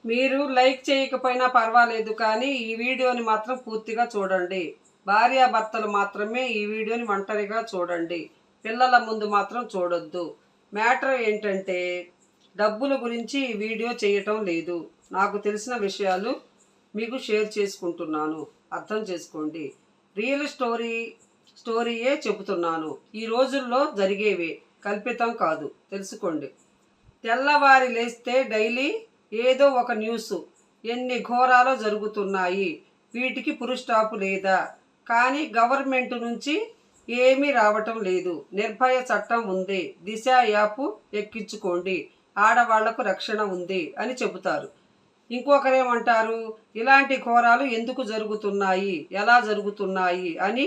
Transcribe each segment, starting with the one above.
మీరు లైక్ చేయకపోయినా పర్వాలేదు, కానీ ఈ వీడియోని మాత్రం పూర్తిగా చూడండి. భార్యాభర్తలు మాత్రమే ఈ వీడియోని ఒంటరిగా చూడండి. పిల్లల ముందు మాత్రం చూడొద్దు. మ్యాటర్ ఏంటంటే, డబ్బుల గురించి ఈ వీడియో చేయటం లేదు. నాకు తెలిసిన విషయాలు మీకు షేర్ చేసుకుంటున్నాను. అర్థం చేసుకోండి. రియల్ స్టోరీయే చెబుతున్నాను. ఈ రోజుల్లో జరిగేవే, కల్పితం కాదు. తెలుసుకోండి. తెల్లవారి లేస్తే డైలీ ఏదో ఒక న్యూస్. ఎన్ని ఘోరాలు జరుగుతున్నాయి. వీటికి పురుస్టాపు లేదా? కానీ గవర్నమెంట్ నుంచి ఏమీ రావటం లేదు. నిర్భయ చట్టం ఉంది. దిశ యాప్ ఎక్కించుకోండి, ఆడవాళ్లకు రక్షణ ఉంది అని చెబుతారు. ఇంకొకరేమంటారు, ఇలాంటి ఘోరాలు ఎందుకు జరుగుతున్నాయి, ఎలా జరుగుతున్నాయి అని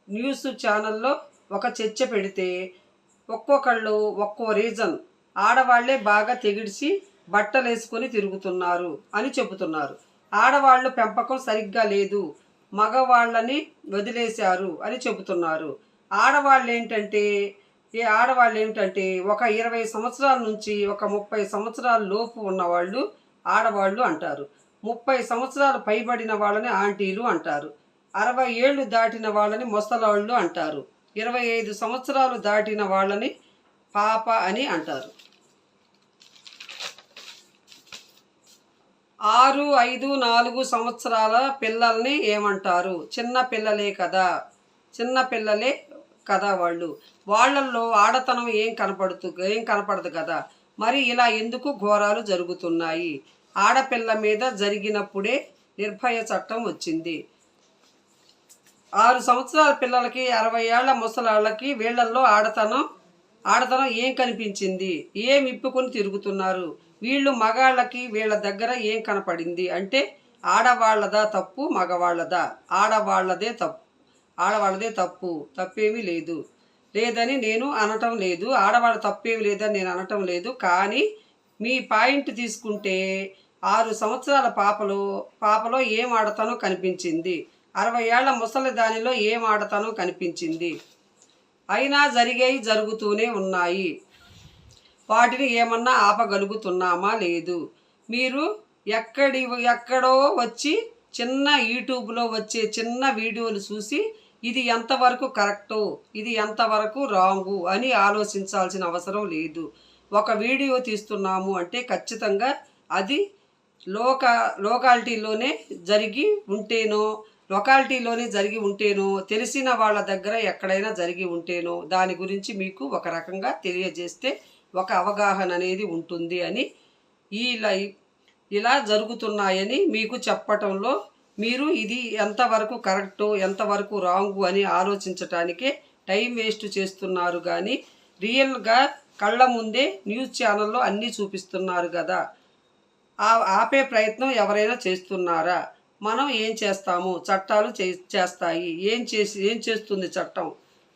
న్యూస్ ఛానల్లో ఒక చర్చ పెడితే ఒక్కొక్కళ్ళు ఒక్కో రీజన్. ఆడవాళ్లే బాగా తెగిడిసి బట్టలు వేసుకొని తిరుగుతున్నారు అని చెబుతున్నారు. ఆడవాళ్ళు పెంపకం సరిగ్గా లేదు, మగవాళ్ళని వదిలేశారు అని చెబుతున్నారు. ఆడవాళ్ళు ఏంటంటే ఒక 20 సంవత్సరాల నుంచి ఒక 30 సంవత్సరాల లోపు ఉన్నవాళ్ళు ఆడవాళ్ళు అంటారు. 30 సంవత్సరాలు పైబడిన వాళ్ళని ఆంటీలు అంటారు. 60 ఏళ్ళు దాటిన వాళ్ళని ముసలాళ్ళు అంటారు. 25 సంవత్సరాలు దాటిన వాళ్ళని పాప అని అంటారు. 6, 5, 4 సంవత్సరాల పిల్లల్ని ఏమంటారు? చిన్న పిల్లలే కదా వాళ్ళల్లో ఆడతనం ఏం కనపడదు కదా. మరి ఇలా ఎందుకు ఘోరాలు జరుగుతున్నాయి? ఆడపిల్ల మీద జరిగినప్పుడే నిర్భయ చట్టం వచ్చింది. 6 సంవత్సరాల పిల్లలకి, 60 ఏళ్ల ముసలాళ్ళకి వీళ్ళల్లో ఆడతనం ఏం కనిపించింది? ఏం ఇప్పుకొని తిరుగుతున్నారు? వీళ్ళు మగాళ్ళకి వీళ్ళ దగ్గర ఏం కనపడింది? అంటే ఆడవాళ్ళదా తప్పు, మగవాళ్ళదా? ఆడవాళ్ళదే తప్పు. తప్పేమీ లేదని నేను అనటం లేదు. ఆడవాళ్ళ తప్పేమి లేదని నేను అనటం లేదు. కానీ మీ పాయింట్ తీసుకుంటే 6 సంవత్సరాల పాపలో ఏం ఆడతానో కనిపించింది. 60 ఏళ్ల ముసలి దానిలో ఏం ఆడతానో కనిపించింది. అయినా జరుగుతూనే ఉన్నాయి. వాటిని ఏమన్నా ఆపగలుగుతున్నామా? లేదు. మీరు ఎక్కడో వచ్చి చిన్న యూట్యూబ్లో వచ్చే చిన్న వీడియోలు చూసి ఇది ఎంతవరకు కరెక్టో, ఇది ఎంతవరకు రాంగు అని ఆలోచించాల్సిన అవసరం లేదు. ఒక వీడియో తీస్తున్నాము అంటే ఖచ్చితంగా అది లొకాలిటీలోనే జరిగి ఉంటేనో తెలిసిన వాళ్ళ దగ్గర ఎక్కడైనా జరిగి ఉంటేనో దాని గురించి మీకు ఒక రకంగా తెలియజేస్తే ఒక అవగాహన అనేది ఉంటుంది అని ఇలా జరుగుతున్నాయని మీకు చెప్పటంలో మీరు ఇది ఎంతవరకు కరెక్టో ఎంతవరకు రాంగు అని ఆలోచించటానికే టైం వేస్ట్ చేస్తున్నారు. కానీ రియల్గా కళ్ళ ముందే న్యూస్ ఛానల్లో అన్నీ చూపిస్తున్నారు కదా. ఆపే ప్రయత్నం ఎవరైనా చేస్తున్నారా? మనం ఏం చేస్తాము? చట్టాలు చేస్తాయి. ఏం చేస్తుంది చట్టం?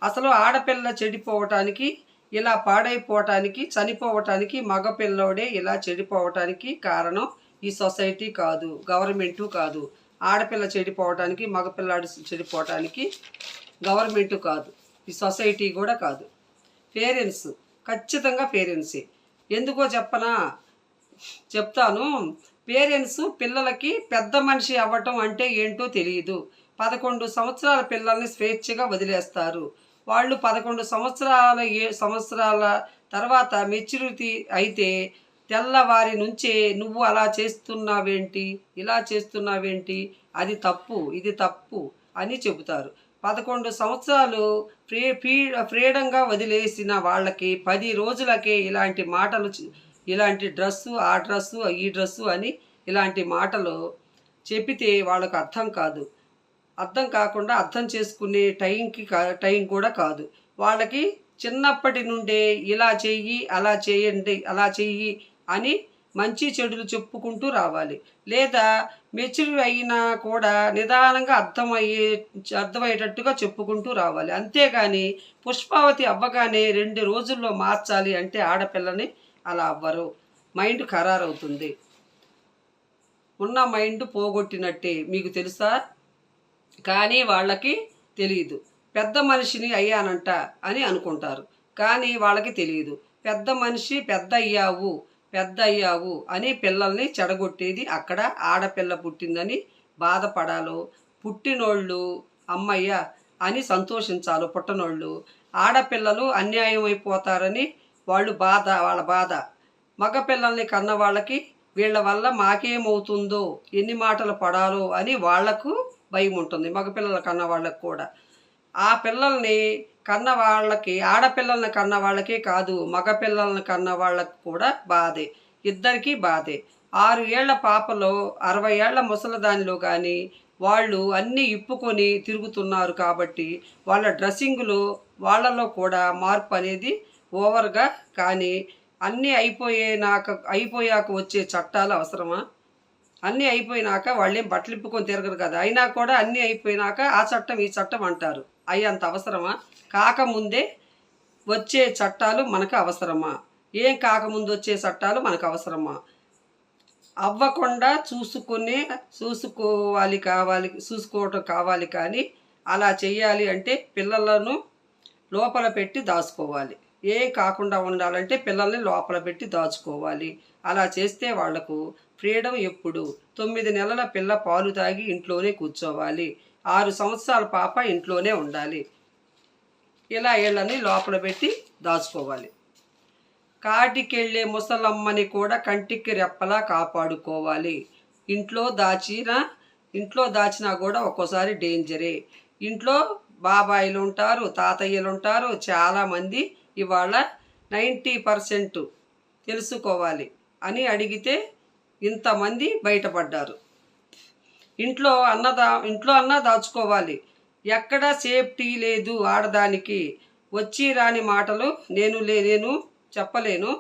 అసలు ఆడపిల్ల చెడిపోవటానికి, ఇలా పాడైపోవటానికి, చనిపోవటానికి మగపిల్లోడే ఇలా చెడిపోవటానికి కారణం ఈ సొసైటీ కాదు, గవర్నమెంటు కాదు. ఆడపిల్ల చెడిపోవటానికి, మగపిల్లాడు చెడిపోవటానికి గవర్నమెంటు కాదు, ఈ సొసైటీ కూడా కాదు. పేరెంట్స్, ఖచ్చితంగా పేరెంట్సే. ఎందుకో చెప్తాను. పేరెంట్స్ పిల్లలకి పెద్ద మనిషి అవ్వటం అంటే ఏంటో తెలియదు. 11 సంవత్సరాల పిల్లల్ని స్వేచ్ఛగా వదిలేస్తారు. వాళ్ళు 11 సంవత్సరాల తర్వాత మెచ్యూరిటీ అయితే తెల్లవారి నుంచే నువ్వు అలా చేస్తున్నావేంటి, ఇలా చేస్తున్నావేంటి, అది తప్పు, ఇది తప్పు అని చెబుతారు. 11 సంవత్సరాలు ఫ్రీడంగా వదిలేసిన వాళ్ళకి 10 రోజులకే ఇలాంటి మాటలు, ఇలాంటి డ్రెస్సు, ఆ డ్రెస్సు, ఈ డ్రెస్సు అని ఇలాంటి మాటలు చెప్పితే వాళ్ళకు అర్థం కాకుండా అర్థం చేసుకునే టైం కూడా కాదు. వాళ్ళకి చిన్నప్పటి నుండే ఇలా చెయ్యి, అలా చెయ్యి అని మంచి చెడులు చెప్పుకుంటూ రావాలి. లేదా మెచ్యూర్ అయినా కూడా నిదానంగా అర్థమయ్యేటట్టుగా చెప్పుకుంటూ రావాలి. అంతేగాని పుష్పావతి అవ్వగానే 2 రోజుల్లో మార్చాలి అంటే ఆడపిల్లని అలా అవ్వరు. మైండ్ ఖరారవుతుంది. ఉన్న మైండ్ పోగొట్టినట్టే, మీకు తెలుసా? కానీ వాళ్ళకి తెలియదు. పెద్ద మనిషిని అయ్యానంట అని అనుకుంటారు, కానీ వాళ్ళకి తెలియదు. పెద్ద మనిషి, పెద్ద అయ్యావు, పెద్ద అయ్యావు అని పిల్లల్ని చెడగొట్టేది అక్కడ. ఆడపిల్ల పుట్టిందని బాధపడాలో, పుట్టినోళ్ళు అమ్మయ్య అని సంతోషించాలో పుట్టనోళ్ళు. ఆడపిల్లలు అన్యాయం అయిపోతారని వాళ్ళ బాధ. మగపిల్లల్ని కన్న వాళ్ళకి వీళ్ళ వల్ల మాకేమవుతుందో, ఎన్ని మాటలు పడాలో అని వాళ్లకు భయం ఉంటుంది. మగపిల్లల కన్న వాళ్ళకి కూడా. ఆ పిల్లల్ని కన్న వాళ్ళకి, ఆడపిల్లల్ని కన్న వాళ్ళకే కాదు, మగపిల్లల్ని కన్న వాళ్ళకి కూడా బాధే. ఇద్దరికీ బాధే. 6 ఏళ్ల పాపలో 60 ఏళ్ల ముసలిదానిలో కానీ వాళ్ళు అన్నీ ఇప్పుకొని తిరుగుతున్నారు కాబట్టి వాళ్ళ డ్రెస్సింగ్లో వాళ్ళలో కూడా మార్పు అనేది ఓవర్గా. కానీ అన్నీ అయిపోయాక వచ్చే చట్టాలు అవసరమా? అన్నీ అయిపోయినాక వాళ్ళేం బట్టలు ఇప్పుకొని తిరగరు కదా. అయినా కూడా అన్నీ అయిపోయినాక ఆ చట్టం ఈ చట్టం అంటారు. అవి అంత అవసరమా? కాకముందే వచ్చే చట్టాలు మనకు అవసరమా? ఏం కాకముందు వచ్చే చట్టాలు మనకు అవసరమా? అవ్వకుండా చూసుకోవటం కావాలి. కానీ అలా చెయ్యాలి అంటే పిల్లలను లోపల పెట్టి దాచుకోవాలి. ఏం కాకుండా ఉండాలంటే పిల్లల్ని లోపల పెట్టి దాచుకోవాలి. అలా చేస్తే వాళ్లకు ఫ్రీడమ్ ఎప్పుడు? 9 నెలల పిల్ల పాలు తాగి ఇంట్లోనే కూర్చోవాలి. 6 సంవత్సరాల పాప ఇంట్లోనే ఉండాలి. ఇలా వీళ్ళని లోపల పెట్టి దాచుకోవాలి. కాటికెళ్ళే ముసలమ్మని కూడా కంటికి రెప్పలా కాపాడుకోవాలి. ఇంట్లో దాచినా కూడా ఒక్కోసారి డేంజరే. ఇంట్లో బాబాయిలు ఉంటారు, తాతయ్యలు ఉంటారు. చాలామంది ఇవాళ 90% తెలుసుకోవాలి అని అడిగితే ఇంతమంది బయటపడ్డారు. ఇంట్లో అన్న దాచుకోవాలి. ఎక్కడ సేఫ్టీ లేదు ఆడదానికి. వచ్చి రాని మాటలు నేను చెప్పలేను.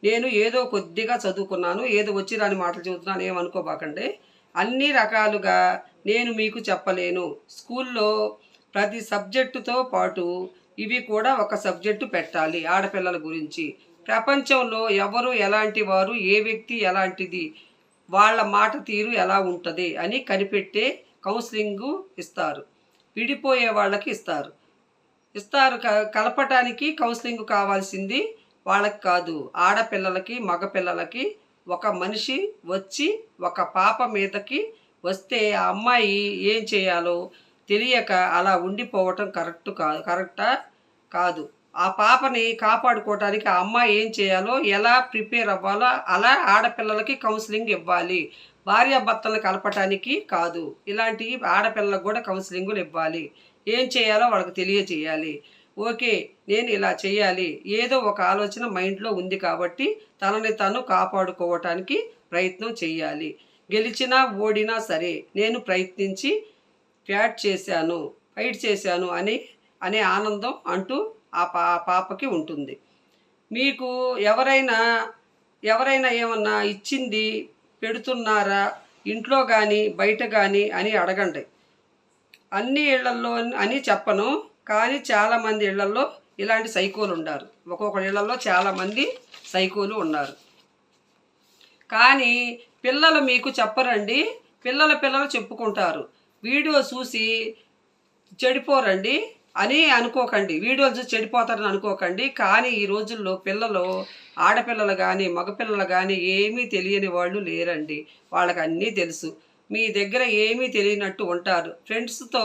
నేను ఏదో కొద్దిగా చదువుకున్నాను, ఏదో వచ్చి రాని మాటలు చదువుతున్నాను, ఏమనుకోబాకండి. అన్ని రకాలుగా నేను మీకు చెప్పలేను. స్కూల్లో ప్రతి సబ్జెక్టుతో పాటు ఇవి కూడా ఒక సబ్జెక్టు పెట్టాలి ఆడపిల్లల గురించి. ప్రపంచంలో ఎవరు ఎలాంటి వారు, ఏ వ్యక్తి ఎలాంటిది, వాళ్ళ మాట తీరు ఎలా ఉంటుంది అని కనిపెట్టే కౌన్సిలింగు ఇస్తారు. విడిపోయే వాళ్ళకి ఇస్తారు. కలపటానికి కౌన్సిలింగ్ కావాల్సింది వాళ్ళకి కాదు, ఆడపిల్లలకి మగపిల్లలకి. ఒక మనిషి వచ్చి ఒక పాప మీదకి వస్తే ఆ అమ్మాయి ఏం చేయాలో తెలియక అలా ఉండిపోవటం కరెక్టా కాదు. ఆ పాపని కాపాడుకోవటానికి ఆ అమ్మాయి ఏం చేయాలో, ఎలా ప్రిపేర్ అవ్వాలో అలా ఆడపిల్లలకి కౌన్సిలింగ్ ఇవ్వాలి. భార్యాభర్తలను కలపటానికి కాదు. ఇలాంటి ఆడపిల్లలకు కూడా కౌన్సిలింగులు ఇవ్వాలి. ఏం చేయాలో వాళ్ళకి తెలియచేయాలి. ఓకే, నేను ఇలా చేయాలి, ఏదో ఒక ఆలోచన మైండ్లో ఉంది కాబట్టి తనని తను కాపాడుకోవటానికి ప్రయత్నం చేయాలి. గెలిచినా ఓడినా సరే నేను ప్రయత్నించి ఫైట్ చేశాను అనే ఆనందం అంటూ ఆ పాపకి ఉంటుంది. మీకు ఎవరైనా ఏమన్నా ఇచ్చింది పెడుతున్నారా ఇంట్లో కానీ బయట కానీ అని అడగండి. అన్ని ఇళ్లల్లో అని చెప్పను, కానీ చాలామంది ఇళ్లల్లో ఇలాంటి సైకోలు ఉన్నారు. ఒక్కొక్కరి ఇళ్లలో చాలామంది సైకోలు ఉన్నారు. కానీ పిల్లలు మీకు చెప్పరండి. పిల్లలు చెప్పుకుంటారు. వీడియో చూసి చెడిపోరండి అని అనుకోకండి. వీడియోలు చూసి చెడిపోతారని అనుకోకండి. కానీ ఈ రోజుల్లో పిల్లలు, ఆడపిల్లలు కానీ మగపిల్లలు కానీ ఏమీ తెలియని వాళ్ళు లేరండి. వాళ్ళకి అన్నీ తెలుసు. మీ దగ్గర ఏమీ తెలియనట్టు ఉంటారు. ఫ్రెండ్స్తో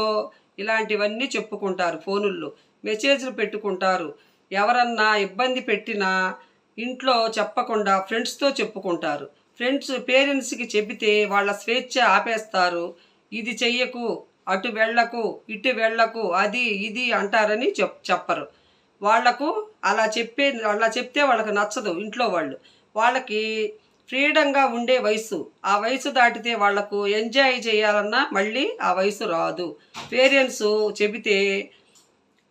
ఇలాంటివన్నీ చెప్పుకుంటారు. ఫోనుల్లో మెసేజ్లు పెట్టుకుంటారు. ఎవరన్నా ఇబ్బంది పెట్టినా ఇంట్లో చెప్పకుండా ఫ్రెండ్స్తో చెప్పుకుంటారు. పేరెంట్స్కి చెబితే వాళ్ళ స్వేచ్ఛ ఆపేస్తారు. ఇది చెయ్యకు, అటు వెళ్ళకు, ఇటు వెళ్ళకు, అది ఇది అంటారని చెప్పరు. వాళ్లకు అలా చెప్తే వాళ్ళకి నచ్చదు. ఇంట్లో వాళ్ళకి ఫ్రీడంగా ఉండే వయసు. ఆ వయసు దాటితే వాళ్లకు ఎంజాయ్ చేయాలన్నా మళ్ళీ ఆ వయసు రాదు. పేరెంట్స్ చెబితే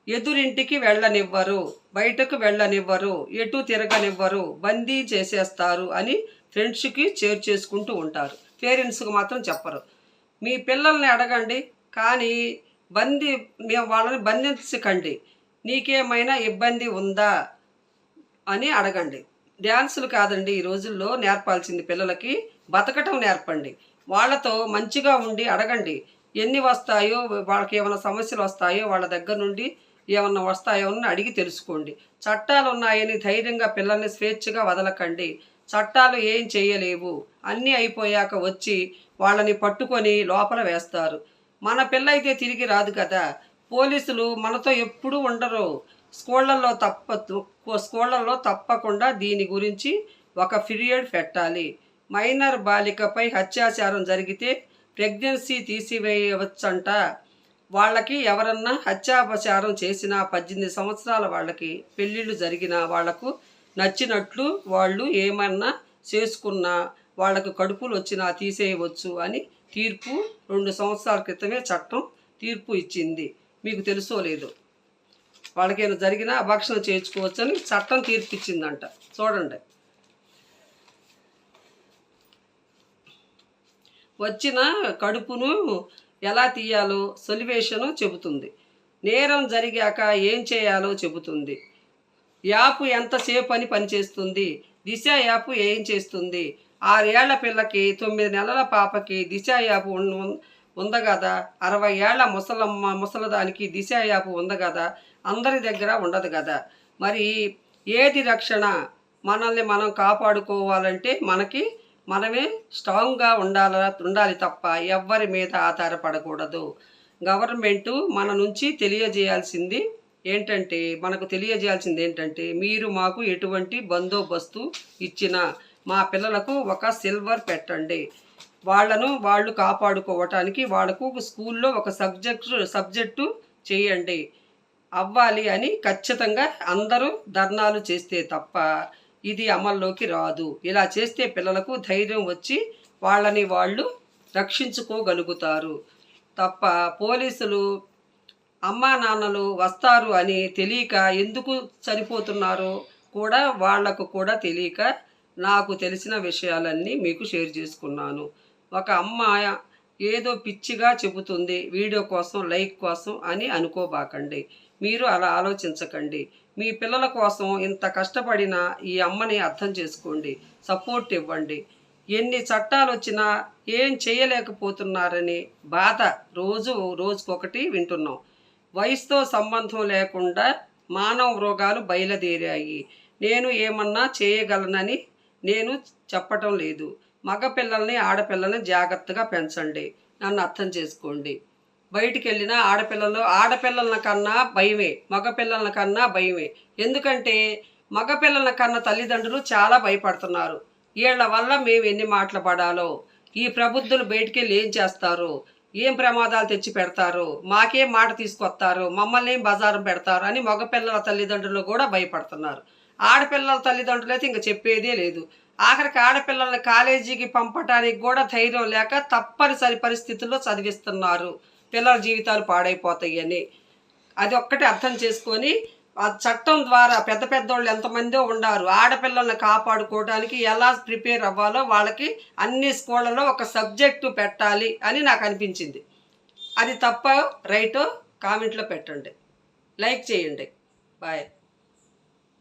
ఎదురింటికి వెళ్ళనివ్వరు, బయటకు వెళ్ళనివ్వరు, ఎటు తిరగనివ్వరు, బందీ చేసేస్తారు అని ఫ్రెండ్స్కి చేసుకుంటూ ఉంటారు. పేరెంట్స్కి మాత్రం చెప్పరు. మీ పిల్లల్ని అడగండి, కానీ వాళ్ళని బంధించకండి. నీకేమైనా ఇబ్బంది ఉందా అని అడగండి. డ్యాన్సులు కాదండి ఈ రోజుల్లో నేర్పాల్సింది. పిల్లలకి బతకటం నేర్పండి. వాళ్ళతో మంచిగా ఉండి అడగండి. ఎన్ని వస్తాయో, వాళ్ళకి ఏమైనా సమస్యలు వస్తాయో వాళ్ళ దగ్గర నుండి ఏమన్నా వస్తాయో అని అడిగి తెలుసుకోండి. చట్టాలు ఉన్నాయని ధైర్యంగా పిల్లల్ని స్వేచ్ఛగా వదలకండి. చట్టాలు ఏం చేయలేవు. అన్నీ అయిపోయాక వచ్చి వాళ్ళని పట్టుకొని లోపల వేస్తారు. మన పిల్ల అయితే తిరిగి రాదు కదా. పోలీసులు మనతో ఎప్పుడూ ఉండరు. స్కూళ్ళల్లో తప్పకుండా దీని గురించి ఒక పీరియడ్ పెట్టాలి. మైనర్ బాలికపై అత్యాచారం జరిగితే ప్రెగ్నెన్సీ తీసివేయవచ్చంట. వాళ్ళకి ఎవరన్నా అత్యాచారం చేసినా 18 సంవత్సరాల వాళ్ళకి పెళ్ళిళ్ళు జరిగిన వాళ్లకు నచ్చినట్లు వాళ్ళు ఏమన్నా చేసుకున్నా వాళ్ళకు కడుపులు వచ్చినా తీసేయవచ్చు అని తీర్పు 2 సంవత్సరాల క్రితమే చట్టం తీర్పు ఇచ్చింది. మీకు తెలుసో లేదో. వాళ్ళకేమైనా జరిగినా అభాక్షణ చేయించుకోవచ్చు అని చట్టం తీర్పు ఇచ్చిందంట. చూడండి. వచ్చిన కడుపును ఎలా తీయాలో సొల్యూషను చెబుతుంది. నేరం జరిగాక ఏం చేయాలో చెబుతుంది. యాప్ ఎంతసేపు అని పనిచేస్తుంది. దిశ యాప్ ఏం చేస్తుంది. 6 ఏళ్ల పిల్లకి 9 నెలల పాపకి దిశ యాప్ ఉంది కదా. 60 ఏళ్ల ముసలదానికి దిశ యాప్ ఉంది కదా. అందరి దగ్గర ఉండదు కదా. మరి ఏది రక్షణ? మనల్ని మనం కాపాడుకోవాలంటే మనమే స్ట్రాంగ్గా ఉండాలి తప్ప ఎవ్వరి మీద ఆధారపడకూడదు. గవర్నమెంటు మనకు తెలియజేయాల్సింది ఏంటంటే మీరు మాకు ఎటువంటి బందోబస్తు ఇచ్చినా మా పిల్లలకు ఒక సిల్వర్ పెట్టండి. వాళ్ళు కాపాడుకోవటానికి వాళ్ళకు స్కూల్లో ఒక సబ్జెక్టు చేయండి అవ్వాలి అని ఖచ్చితంగా అందరూ ధర్నాలు చేస్తే తప్ప ఇది అమల్లోకి రాదు. ఇలా చేస్తే పిల్లలకు ధైర్యం వచ్చి వాళ్ళని వాళ్ళు రక్షించుకోగలుగుతారు తప్ప పోలీసులు అమ్మా నాన్నలు వస్తారు అని తెలియక ఎందుకు చనిపోతున్నారో కూడా వాళ్లకు కూడా తెలియక నాకు తెలిసిన విషయాలన్నీ మీకు షేర్ చేసుకున్నాను. ఒక అమ్మ ఏదో పిచ్చిగా చెబుతుంది వీడియో కోసం, లైక్ కోసం అని అనుకోబాకండి. మీరు అలా ఆలోచించకండి. మీ పిల్లల కోసం ఇంత కష్టపడిన ఈ అమ్మని అర్థం చేసుకోండి. సపోర్ట్ ఇవ్వండి. ఎన్ని చట్టాలు వచ్చినా ఏం చేయలేకపోతున్నారని బాధ రోజుకొకటి వింటున్నాం. వయసుతో సంబంధం లేకుండా మానవ రోగాలు బయలుదేరాయి. నేను ఏమన్నా చేయగలనని నేను చెప్పటం లేదు. మగపిల్లల్ని ఆడపిల్లల్ని జాగ్రత్తగా పెంచండి. నన్ను అర్థం చేసుకోండి. బయటికి వెళ్ళిన ఆడపిల్లల కన్నా భయమే, మగపిల్లల కన్నా భయమే. ఎందుకంటే మగపిల్లల కన్నా తల్లిదండ్రులు చాలా భయపడుతున్నారు. వీళ్ళ వల్ల మేము ఎన్ని మాటలు పడాలో, ఈ ప్రబుద్ధులు బయటికి వెళ్ళి ఏం చేస్తారు, ఏం ప్రమాదాలు తెచ్చి పెడతారు, మాకేం మాట తీసుకొస్తారు, మమ్మల్ని ఏం బజారం పెడతారు అని మగపిల్లల తల్లిదండ్రులు కూడా భయపడుతున్నారు. ఆడపిల్లల తల్లిదండ్రులు అయితే ఇంక చెప్పేదే లేదు. ఆఖరికి ఆడపిల్లల్ని కాలేజీకి పంపటానికి కూడా ధైర్యం లేక తప్పనిసరి పరిస్థితుల్లో చదివిస్తున్నారు. పిల్లల జీవితాలు పాడైపోతాయని అది ఒక్కటి అర్థం చేసుకొని ఆ చట్టం ద్వారా పెద్దోళ్ళు ఎంతమందో ఉన్నారు. ఆడపిల్లల్ని కాపాడుకోవడానికి ఎలా ప్రిపేర్ అవ్వాలో వాళ్ళకి అన్ని స్కూళ్ళలో ఒక సబ్జెక్టు పెట్టాలి అని నాకు అనిపించింది. అది తప్ప రైటో కామెంట్లో పెట్టండి, లైక్ చేయండి. బాయ్.